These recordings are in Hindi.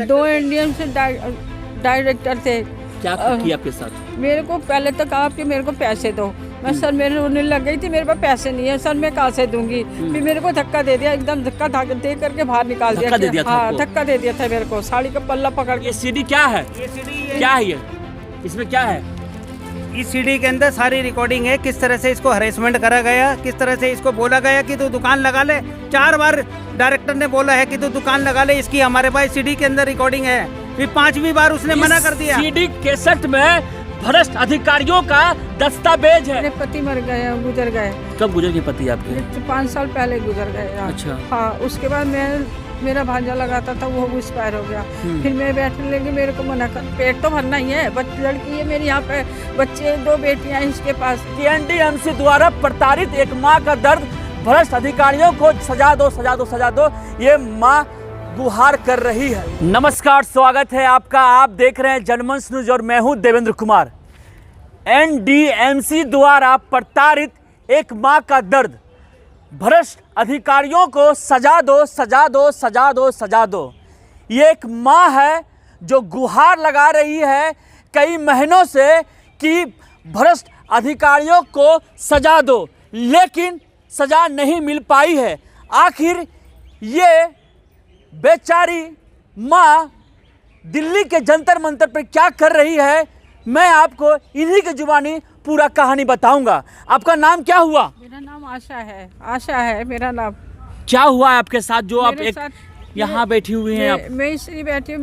दो इंडियन से डायरेक्टर थे। क्या किया आपके साथ? मेरे को पहले तो कहा कि मेरे को पैसे दो। मैं सर मेरे रोने लग गई थी, मेरे पास पैसे नहीं है सर, मैं कहाँ से दूंगी। फिर मेरे को धक्का दे दिया, एकदम धक्का दे करके बाहर निकाल दिया। धक्का दे दिया था हाँ, आपको? धक्का दे दिया था मेरे को, साड़ी का पल्ला पकड़ के। ये सीडी क्या है? क्या है ये? इसमें क्या है? इस सीडी के अंदर सारी रिकॉर्डिंग है, किस तरह से इसको हरेसमेंट करा गया, किस तरह से इसको बोला गया कि तू दुकान लगा ले। 4 बार डायरेक्टर ने बोला है कि तू दुकान लगा ले, इसकी हमारे पास सीडी के अंदर रिकॉर्डिंग है। फिर 5वीं बार उसने मना कर दिया। सीडी कैसेट में भ्रष्ट अधिकारियों का दस्तावेज है। मेरे पति मर गए, गुजर गए। कब गुजर गए पति आपके? 5 साल पहले गुजर गए। अच्छा। हाँ, उसके बाद मेरा भांजा लगाता था, वो एक्सपायर हो गया। फिर मैं बैठने लगी, मेरे को मना कर, पेट तो भरना ही है, लड़की है मेरी, यहाँ पे बच्चे 2 बेटियां हैं इसके पास। एनडीएमसी द्वारा प्रताड़ित एक माँ का दर्द, भ्रष्ट अधिकारियों को सजा दो, सजा दो, सजा दो, ये माँ गुहार कर रही है। नमस्कार, स्वागत है आपका। आप देख रहे हैं जनमंच न्यूज और मैं हूं देवेंद्र कुमार। एनडीएमसी द्वारा प्रताड़ित एक माँ का दर्द, भ्रष्ट अधिकारियों को सजा दो, सजा दो, सजा दो, सजा दो। ये एक माँ है जो गुहार लगा रही है कई महीनों से कि भ्रष्ट अधिकारियों को सजा दो, लेकिन सजा नहीं मिल पाई है। आखिर ये बेचारी माँ दिल्ली के जंतर मंतर पर क्या कर रही है, मैं आपको इन्हीं की जुबानी पूरा कहानी बताऊंगा। आपका नाम क्या हुआ? मेरा नाम आशा है, आशा है मेरा नाम। क्या हुआ है आपके साथ जो आप मेरे एक साथ यहाँ बैठी हुई हैं? आप मैं इसलिए बैठी हूँ,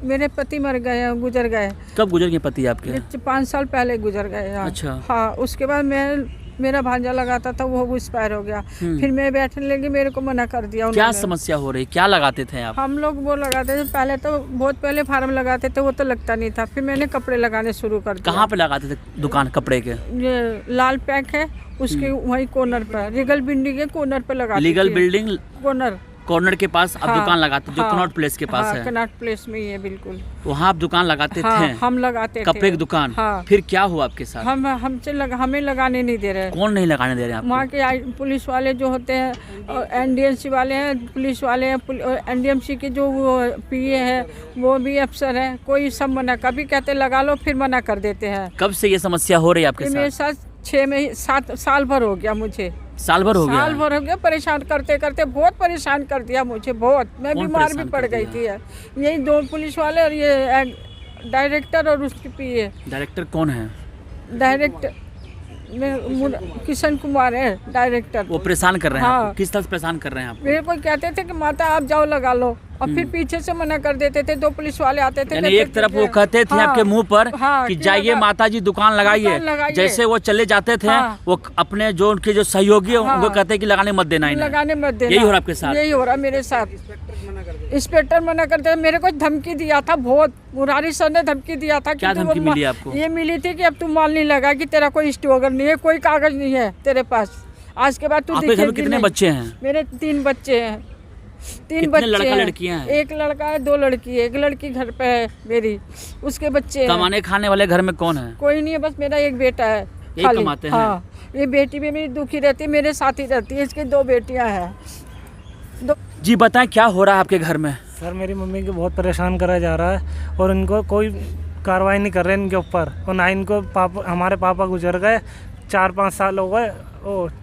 मेरे पति मर गए, गुजर गए। कब गुजर गए पति आपके? 5 साल पहले गुजर गए। अच्छा। हाँ, उसके बाद मेरा भांजा लगाता था, वो एक्सपायर हो गया। फिर मैं बैठने लगी, मेरे को मना कर दिया उन्होंने। क्या समस्या हो रही? क्या लगाते थे आप? हम लोग वो लगाते थे पहले, तो बहुत पहले फार्म लगाते थे, वो तो लगता नहीं था। फिर मैंने कपड़े लगाने शुरू कर दिया। कहाँ पे लगाते थे दुकान कपड़े के? ये लाल पैक है, उसके वही कॉर्नर पर, रीगल बिल्डिंग के कॉर्नर पे लगाते। लीगल बिल्डिंग कॉर्नर के पास आप दुकान लगाते, जो कनॉट प्लेस के पास है? कनॉट प्लेस में ही है, बिल्कुल। वहाँ आप दुकान लगाते थे? हम लगाते कपड़े की थे दुकान। हाँ। फिर क्या हुआ आपके साथ? हमें लगाने नहीं दे रहे। कौन नहीं लगाने दे रहे आपको? वहाँ के पुलिस वाले जो होते हैं, एनडीएमसी वाले हैं, पुलिस वाले हैं, एनडीएमसी के जो पीए है, वो भी अफसर है, कोई सब मना, कभी कहते लगा लो, फिर मना कर देते हैं। कब से ये समस्या हो रही है आपके मेरे साथ? 7 साल भर हो गया मुझे। साल भर हो गया? साल भर हो गया, परेशान करते करते बहुत परेशान कर दिया मुझे, बहुत। मैं बीमार भी पड़ गई थी। यही 2 पुलिस वाले और ये डायरेक्टर और उसकी पीए। डायरेक्टर कौन है? डायरेक्टर किशन कुमार है डायरेक्टर। वो परेशान कर रहे हैं हाँ। आपको? किस तरह से परेशान कर रहे हैं आपको? मेरे को कहते थे कि माता आप जाओ लगा लो, और फिर पीछे से मना कर देते थे। 2 पुलिस वाले आते थे, यानी एक तरफ वो कहते थे आपके मुंह पर कि जाइए माता जी दुकान लगाइए, जैसे वो चले जाते थे वो अपने जो उनके जो सहयोगी है उनको कहते कि लगाने मत देना, लगाने मत देना। यही हो रहा आपके साथ? यही हो रहा मेरे साथ। इंस्पेक्टर मना करते, मेरे को धमकी दिया था बहुत, मुरारी सर ने धमकी दिया था। क्या धमकी मिली आपको? ये मिली थी कि अब तू माल नहीं लगा, कि तेरा कोई स्टोगर नहीं है, कोई कागज नहीं है तेरे पास, आज के बाद तू आपके घर में कितने बच्चे हैं? मेरे 3 बच्चे हैं। 3 बच्चे लड़का हैं। लड़कियां हैं? एक लड़का है, 2 लड़की है। एक लड़की घर पे है मेरी, उसके बच्चे हैं। कमाने खाने वाले घर में कौन है? कोई नहीं है, बस मेरा एक बेटा है। यही कमाते हैं? हाँ, ये बेटी भी मेरी दुखी रहती है, मेरे साथ ही रहती है। इसकी 2 बेटियां हैं। जी बताएं, क्या हो रहा है आपके घर में? सर, मेरी मम्मी को बहुत परेशान करा जा रहा है और इनको कोई कार्रवाई नहीं कर रहे इनके ऊपर। और ना इनको हमारे पापा गुजर गए, 4-5 साल हो गए,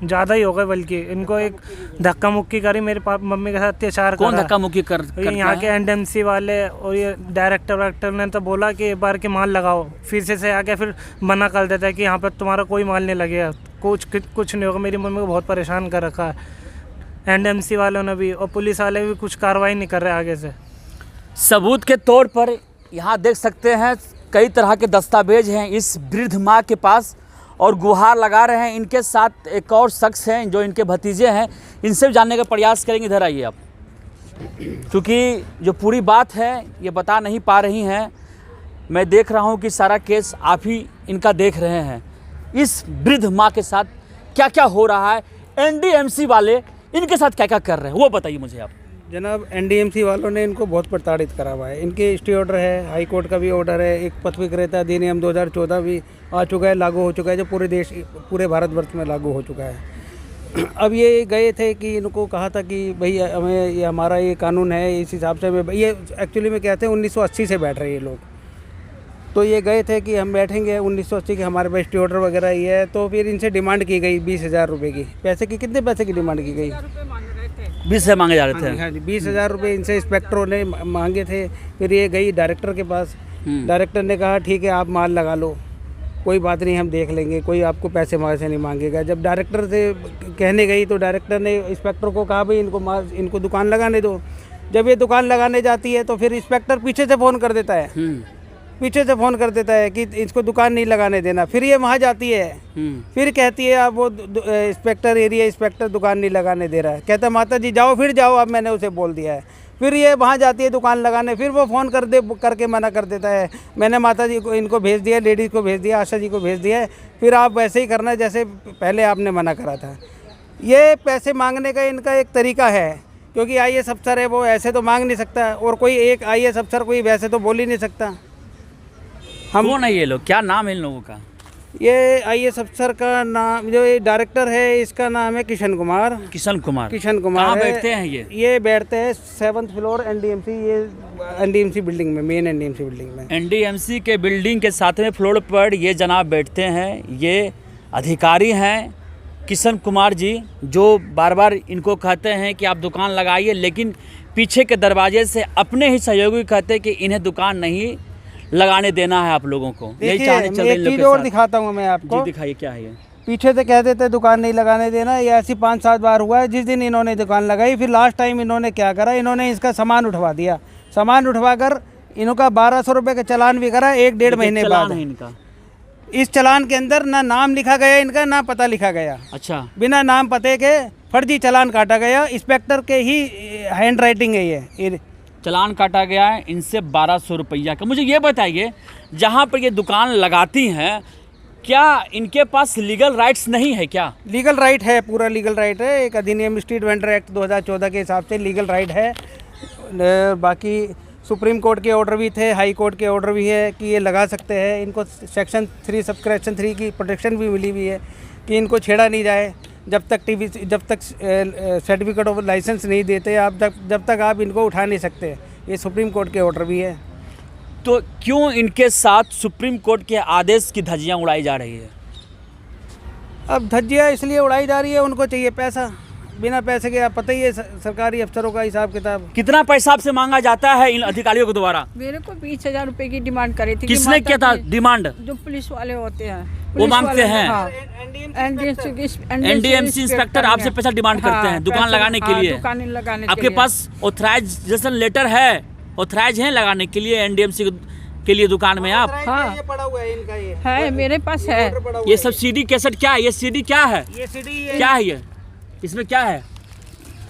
ज़्यादा ही हो गए बल्कि। इनको एक धक्का मुक्की करी, मेरे मम्मी के साथ अत्याचार करा। कौन धक्का मुक्की करता है? यहाँ के एनडीएमसी वाले और ये डायरेक्टर ने तो बोला कि एक बार के माल लगाओ, फिर से आके फिर मना कर देता है कि यहाँ पर तुम्हारा कोई माल नहीं लगेगा, कुछ नहीं होगा। मेरी मम्मी को बहुत परेशान कर रखा है एनडीएमसी वालों ने भी, और पुलिस वाले भी कुछ कार्रवाई नहीं कर रहे आगे से। सबूत के तौर पर यहाँ देख सकते हैं कई तरह के दस्तावेज हैं इस वृद्ध माँ के पास, और गुहार लगा रहे हैं। इनके साथ एक और शख्स हैं जो इनके भतीजे हैं, इनसे भी जानने का प्रयास करेंगे। इधर आइए आप, क्योंकि जो पूरी बात है ये बता नहीं पा रही हैं। मैं देख रहा हूँ कि सारा केस आप ही इनका देख रहे हैं। इस वृद्ध माँ के साथ क्या क्या हो रहा है, एनडीएमसी वाले इनके साथ क्या क्या कर रहे हैं, वो बताइए मुझे आप। जनाब, एनडीएमसी वालों ने इनको बहुत प्रताड़ित करा हुआ है। इनके स्टे ऑर्डर है, हाई कोर्ट का भी ऑर्डर है, एक पथ विक्रेता अधिनियम 2014 भी आ चुका है, लागू हो चुका है, जो पूरे भारतवर्ष में लागू हो चुका है। अब ये गए थे कि इनको कहा था कि भाई हमें ये हमारा ये कानून है, इस हिसाब से हमें, ये एक्चुअली में कहते हैं 1980 से बैठ रहे हैं ये लोग। तो ये गए थे कि हम बैठेंगे 1980 के, हमारे पास स्टी ऑर्डर वगैरह ही है। तो फिर इनसे डिमांड की गई 20,000 रुपये की। पैसे की, कितने पैसे की डिमांड की गई? 20 से मांगे जा रहे थे। हाँ जी, 20,000 रुपये इनसे इंस्पेक्टरों ने मांगे थे। फिर ये गई डायरेक्टर के पास। डायरेक्टर ने कहा ठीक है आप माल लगा लो, कोई बात नहीं हम देख लेंगे, कोई आपको पैसे वैसे नहीं मांगेगा। जब डायरेक्टर से कहने गई तो डायरेक्टर ने इंस्पेक्टर को कहा भाई इनको दुकान लगाने दो। जब ये दुकान लगाने जाती है तो फिर इंस्पेक्टर पीछे से फ़ोन कर देता है, पीछे से फ़ोन कर देता है कि इसको दुकान नहीं लगाने देना। फिर ये वहाँ जाती है, फिर कहती है आप वो इंस्पेक्टर, एरिया इंस्पेक्टर दुकान नहीं लगाने दे रहा है। कहता माता जी जाओ, फिर जाओ, अब मैंने उसे बोल दिया है। फिर ये वहाँ जाती है दुकान लगाने, फिर वो फ़ोन करके मना कर देता है, मैंने माता जी को इनको भेज दिया, लेडीज़ को भेज दिया, आशा जी को भेज दिया है, फिर आप वैसे ही करना जैसे पहले आपने मना करा था। ये पैसे मांगने का इनका एक तरीका है, क्योंकि IAS अफसर है, वो ऐसे तो मांग नहीं सकता, और कोई एक IAS अफसर कोई वैसे तो बोल ही नहीं सकता। कौन है ये लोग, क्या नाम है इन लोगों का? ये IAS अफसर का नाम, जो ये डायरेक्टर है इसका नाम है किशन कुमार। किशन कुमार कहाँ बैठते हैं ये बैठते हैं 7th फ्लोर NDMC, ये NDMC बिल्डिंग में, मेन NDMC बिल्डिंग में। NDMC के बिल्डिंग के 7वें फ्लोर पर ये जनाब बैठते हैं। ये अधिकारी हैं किशन कुमार जी, जो बार बार इनको कहते हैं कि आप दुकान लगाइए, लेकिन पीछे के दरवाजे से अपने ही सहयोगी कहते हैं कि इन्हें दुकान नहीं लगाने देना है आप लोगों को। यही चाहते चल रहे एक चीज़ और दिखाता हूँ मैं आपको। जी दिखाइए, क्या है ये? पीछे से कहते थे दुकान नहीं लगाने देना, ये ऐसी 5-7 बार हुआ है। जिस दिन इन्होंने दुकान लगाई, फिर लास्ट टाइम इन्होंने क्या करा, इन्होंने इसका सामान उठवा दिया। सामान उठवा कर इनका 1200 रुपये का चालान भी करा 1-1.5 महीने बाद। इनका इस चालान के अंदर ना नाम लिखा गया इनका, ना पता लिखा गया। अच्छा, बिना नाम पते के फर्जी चालान काटा गया। इंस्पेक्टर के ही हैंड राइटिंग है ये। चालान काटा गया है इनसे 1200 रुपया का। मुझे ये बताइए, जहाँ पर ये दुकान लगाती हैं, क्या इनके पास लीगल राइट्स नहीं है क्या? लीगल राइट है, पूरा लीगल राइट है। एक अधिनियम स्ट्रीट वेंडर एक्ट 2014 के हिसाब से लीगल राइट है। बाकी सुप्रीम कोर्ट के ऑर्डर भी थे, हाई कोर्ट के ऑर्डर भी है कि ये लगा सकते हैं। इनको सेक्शन 3 सबसेक्शन 3 की प्रोटेक्शन भी मिली हुई है कि इनको छेड़ा नहीं जाए। जब तक सर्टिफिकेट ऑफ लाइसेंस नहीं देते आप, जब तक आप इनको उठा नहीं सकते। ये सुप्रीम कोर्ट के ऑर्डर भी है। तो क्यों इनके साथ सुप्रीम कोर्ट के आदेश की धज्जियां उड़ाई जा रही है? अब धज्जियाँ इसलिए उड़ाई जा रही है, उनको चाहिए पैसा। बिना पैसे के आप पता ही है सरकारी अफसरों का हिसाब किताब। कितना पैसा आपसे मांगा जाता है इन अधिकारियों के द्वारा? मेरे को 20,000 रुपए की डिमांड करी थी। किसने किया था डिमांड? जो पुलिस वाले होते हैं, वो मांगते हैं। NDMC इंस्पेक्टर आपसे पैसा डिमांड करते हैं दुकान लगाने के लिए। दुकान लगाने आपके पास ऑथराइजेशन लेटर है? ऑथराइज है लगाने के लिए NDMC के लिए दुकान में आप? हाँ, ये पड़ा हुआ है इनका, ये है मेरे पास है। ये सब CD कैसेट क्या है? ये CD क्या है? ये CD क्या है ये? इसमें क्या है?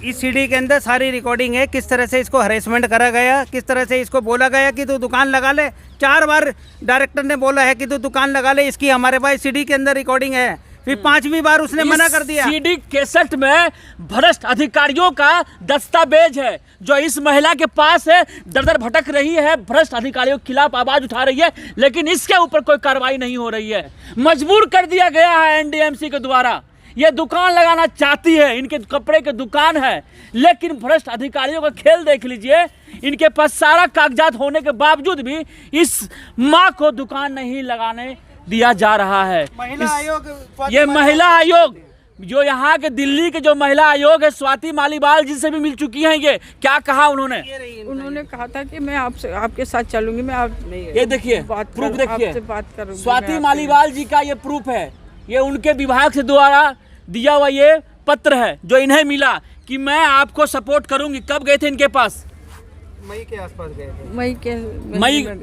इस CD के अंदर सारी रिकॉर्डिंग है, किस तरह से इसको हरेसमेंट करा गया, किस तरह से इसको बोला गया कि तू दुकान लगा ले। 4 बार डायरेक्टर ने बोला है कि तू दुकान लगा ले, इसकी हमारे पास CD के अंदर रिकॉर्डिंग है। फिर 5वीं बार उसने मना कर दिया। CD कैसेट में भ्रष्ट अधिकारियों का दस्तावेज है, जो इस महिला के पास है। दर भटक रही है, भ्रष्ट अधिकारियों के खिलाफ आवाज उठा रही है, लेकिन इसके ऊपर कोई कार्रवाई नहीं हो रही है। मजबूर कर दिया गया है NDMC के द्वारा। ये दुकान लगाना चाहती है, इनके कपड़े की दुकान है, लेकिन भ्रष्ट अधिकारियों का खेल देख लीजिए। इनके पास सारा कागजात होने के बावजूद भी इस माँ को दुकान नहीं लगाने दिया जा रहा है। ये महिला आयोग, जो यहाँ के दिल्ली के जो महिला आयोग है, स्वाति मालीवाल जी से भी मिल चुकी हैं। ये क्या कहा उन्होंने कहा था कि मैं आपके साथ चलूंगी। मैं आप ये देखिए प्रूफ, देखिए बात करूंगी। स्वाति मालीवाल जी का ये प्रूफ है। ये उनके विभाग से द्वारा दिया हुआ ये पत्र है जो इन्हें मिला कि मैं आपको सपोर्ट करूंगी। कब गए थे इनके पास? मई के आसपास गए थे।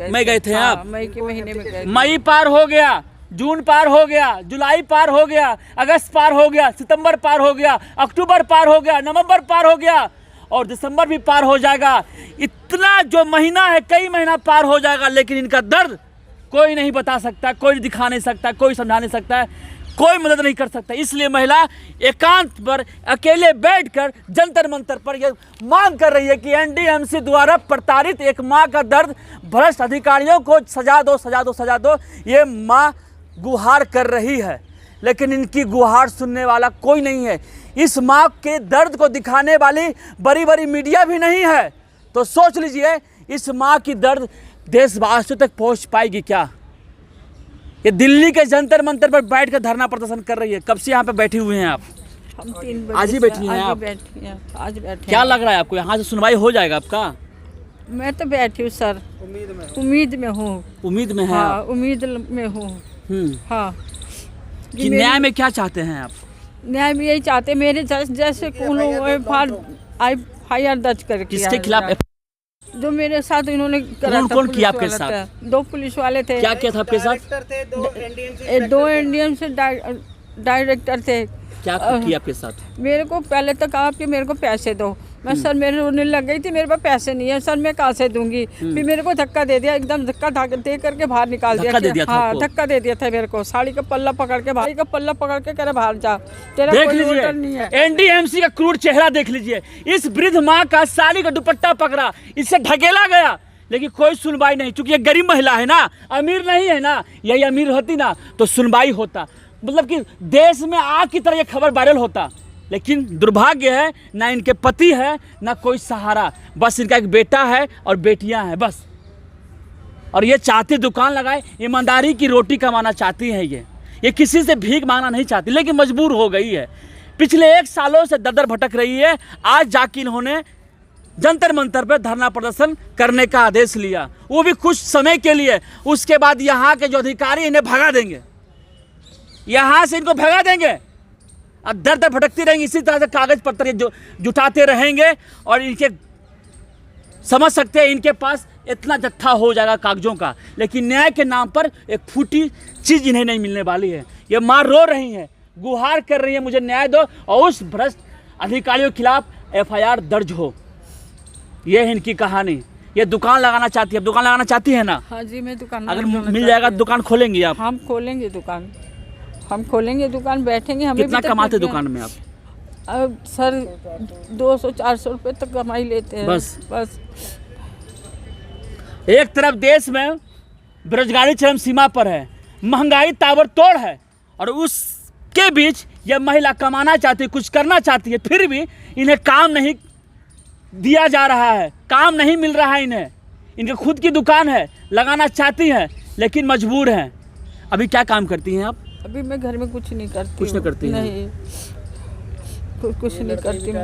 मई गए थे आप? मई के महीने में गए। मई पार हो गया, जून पार हो गया, जुलाई पार हो गया, अगस्त पार हो गया, सितंबर पार हो गया, अक्टूबर पार हो गया, नवंबर पार हो गया और दिसंबर भी पार हो जाएगा। इतना जो महीना है, कई महीना पार हो जाएगा, लेकिन इनका दर्द कोई नहीं बता सकता, कोई दिखा नहीं सकता, कोई समझा नहीं सकता, कोई मदद नहीं कर सकता। इसलिए महिला एकांत पर अकेले बैठकर जंतर मंतर पर यह मांग कर रही है कि NDMC द्वारा प्रताड़ित एक मां का दर्द, भ्रष्ट अधिकारियों को सजा दो, सजा दो, सजा दो। ये मां गुहार कर रही है, लेकिन इनकी गुहार सुनने वाला कोई नहीं है। इस माँ के दर्द को दिखाने वाली बड़ी बड़ी मीडिया भी नहीं है, तो सोच लीजिए इस माँ की दर्द देशवासियों तक पहुंच पाएगी क्या। ये दिल्ली के जंतर मंतर पर बैठ कर धरना प्रदर्शन कर रही है। कब से यहाँ पे बैठी हुए हैं आप? हम 3 बजे आज ही बैठी हैं आप? आज बैठे। क्या लग रहा है आपको, यहाँ से सुनवाई हो जाएगा आपका? मैं तो बैठी हूँ सर, उम्मीद में हूँ। उम्मीद में है हाँ, आप? उम्मीद में हूँ। हाँ, कि न्याय में क्या चाहते हैं आप? न्याय भी यही चाहते, मेरे जैसे FIR दर्ज करके किसके खिलाफ? जो मेरे साथ इन्होंने करा था। कौन किया आपके पुलिस वाला साथ? था। 2 पुलिस वाले थे। क्या किया था आपके साथ? 2 इंडियन से डायरेक्टर थे। क्या किया आपके साथ? मेरे को पहले तो कहा कि मेरे को पैसे दो। मैं सर मेरे रोने लग गई थी, मेरे पास पैसे नहीं है सर, मैं कहाँ से दूंगी। फिर मेरे को धक्का दे दिया, एकदम धक्का दे करके बाहर निकाल दिया। धक्का दे दिया था हाँ, आपको? धक्का दे दिया था मेरे को। साड़ी का पल्ला पकड़ के कह रहा बाहर जा, तेरा देख कोई वोटर नहीं लीजिए है। एनडीएमसी का क्रूर चेहरा देख लीजिए। इस वृद्ध माँ का साड़ी का दुपट्टा पकड़ा, इससे ढकेला गया, लेकिन कोई सुनवाई नहीं। चूंकि ये गरीब महिला है ना, अमीर नहीं है ना, यही अमीर होती ना तो सुनवाई होता। मतलब कि देश में आग की तरह ये खबर वायरल होता। लेकिन दुर्भाग्य है, ना इनके पति है ना कोई सहारा, बस इनका एक बेटा है और बेटियां हैं बस। और ये चाहती दुकान लगाए, ईमानदारी की रोटी कमाना चाहती है। ये किसी से भीख मांगना नहीं चाहती, लेकिन मजबूर हो गई है। पिछले 1 सालों से दर भटक रही है। आज जाके इन्होंने जंतर मंतर पर धरना प्रदर्शन करने का आदेश लिया, वो भी कुछ समय के लिए। उसके बाद यहाँ के जो अधिकारी इन्हें भगा देंगे, यहाँ से इनको भगा देंगे। अब दर दर भटकती रहेंगी, इसी तरह से कागज पत्र जो जुटाते रहेंगे। और इनके समझ सकते हैं इनके पास इतना जत्था हो जाएगा कागजों का, लेकिन न्याय के नाम पर एक फूटी चीज़ इन्हें नहीं मिलने वाली है। ये माँ रो रही है, गुहार कर रही है, मुझे न्याय दो और उस भ्रष्ट अधिकारियों के खिलाफ FIR दर्ज हो। ये है इनकी कहानी। ये दुकान लगाना चाहती है, दुकान लगाना चाहती है ना? हाँ जी, मैं दुकान अगर मिल जाएगा दुकान खोलेंगी आप? हम खोलेंगे दुकान, हम खोलेंगे दुकान, बैठेंगे। हमें कितना कमाते दुकान में आप? अब सर 200-400 रुपये तक कमाई लेते हैं बस। एक तरफ देश में बेरोजगारी चरम सीमा पर है, महंगाई ताबड़तोड़ है, और उसके बीच यह महिला कमाना चाहती है, कुछ करना चाहती है, फिर भी इन्हें काम नहीं दिया जा रहा है, काम नहीं मिल रहा है इन्हें। इनके खुद की दुकान है, लगाना चाहती हैं, लेकिन मजबूर हैं। अभी क्या काम करती हैं आप? अभी मैं घर में कुछ नहीं करती। कुछ नहीं करती हैं? नहीं, कुछ नहीं करती हूँ।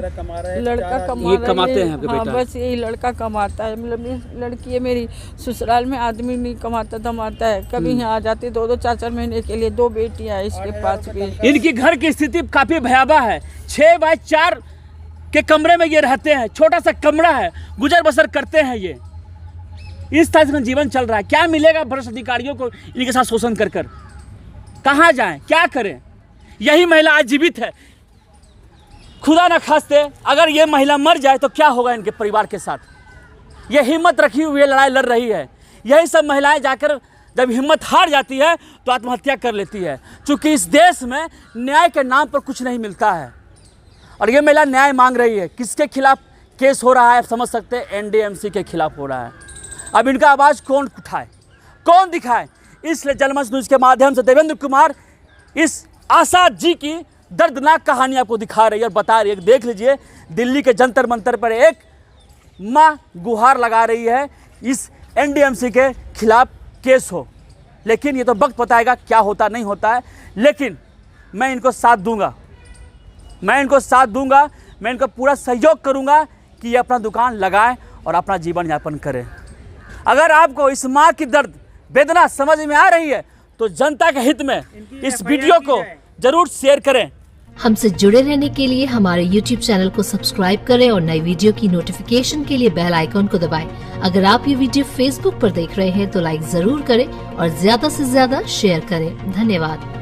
लड़का ये कमाते हैं आपके हाँ, बेटा? बस यही लड़का कमाता है। मतलब लड़की है मेरी, ससुराल में आदमी नहीं कमाता धमाता है। कभी यहाँ आ जाती 2-2 4-4 महीने के लिए। 2 बेटियाँ हैं इसके पास भी। इनकी घर की स्थिति काफी भयावह है। 6 बाय 4 के कमरे में ये रहते हैं, छोटा सा कमरा है, गुजर बसर करते हैं। ये इस तरह से जीवन चल रहा है। क्या मिलेगा भ्रष्ट अधिकारियों को इनके साथ शोषण कर कर? कहाँ जाएं, क्या करें? यही महिला आज जीवित है। खुदा न खास्ते अगर ये महिला मर जाए तो क्या होगा इनके परिवार के साथ? ये हिम्मत रखी हुई लड़ाई लड़ रही है। यही सब महिलाएं जाकर जब हिम्मत हार जाती है तो आत्महत्या कर लेती है, क्योंकि इस देश में न्याय के नाम पर कुछ नहीं मिलता है। और ये महिला न्याय मांग रही है। किसके खिलाफ केस हो रहा है? आप समझ सकते हैं, एनडीएमसी के खिलाफ हो रहा है। अब इनका आवाज़ कौन उठाए, कौन दिखाए? इसलिए जनमंच न्यूज़ के माध्यम से देवेंद्र कुमार इस आशा जी की दर्दनाक कहानी आपको दिखा रही है और बता रही है। देख लीजिए, दिल्ली के जंतर मंतर पर एक माँ गुहार लगा रही है इस एनडीएमसी के खिलाफ केस हो। लेकिन ये तो वक्त बताएगा क्या होता नहीं होता है। लेकिन मैं इनको साथ दूंगा, मैं इनको पूरा सहयोग करूंगा कि ये अपना दुकान लगाएं और अपना जीवन यापन करें। अगर आपको इस माँ की दर्द वेदना समझ में आ रही है तो जनता के हित में इस वीडियो को जरूर शेयर करें। हमसे जुड़े रहने के लिए हमारे YouTube चैनल को सब्सक्राइब करें और नई वीडियो की नोटिफिकेशन के लिए बेल आइकॉन को दबाएं। अगर आप ये वीडियो Facebook पर देख रहे हैं तो लाइक जरूर करें और ज्यादा से ज्यादा शेयर करें। धन्यवाद।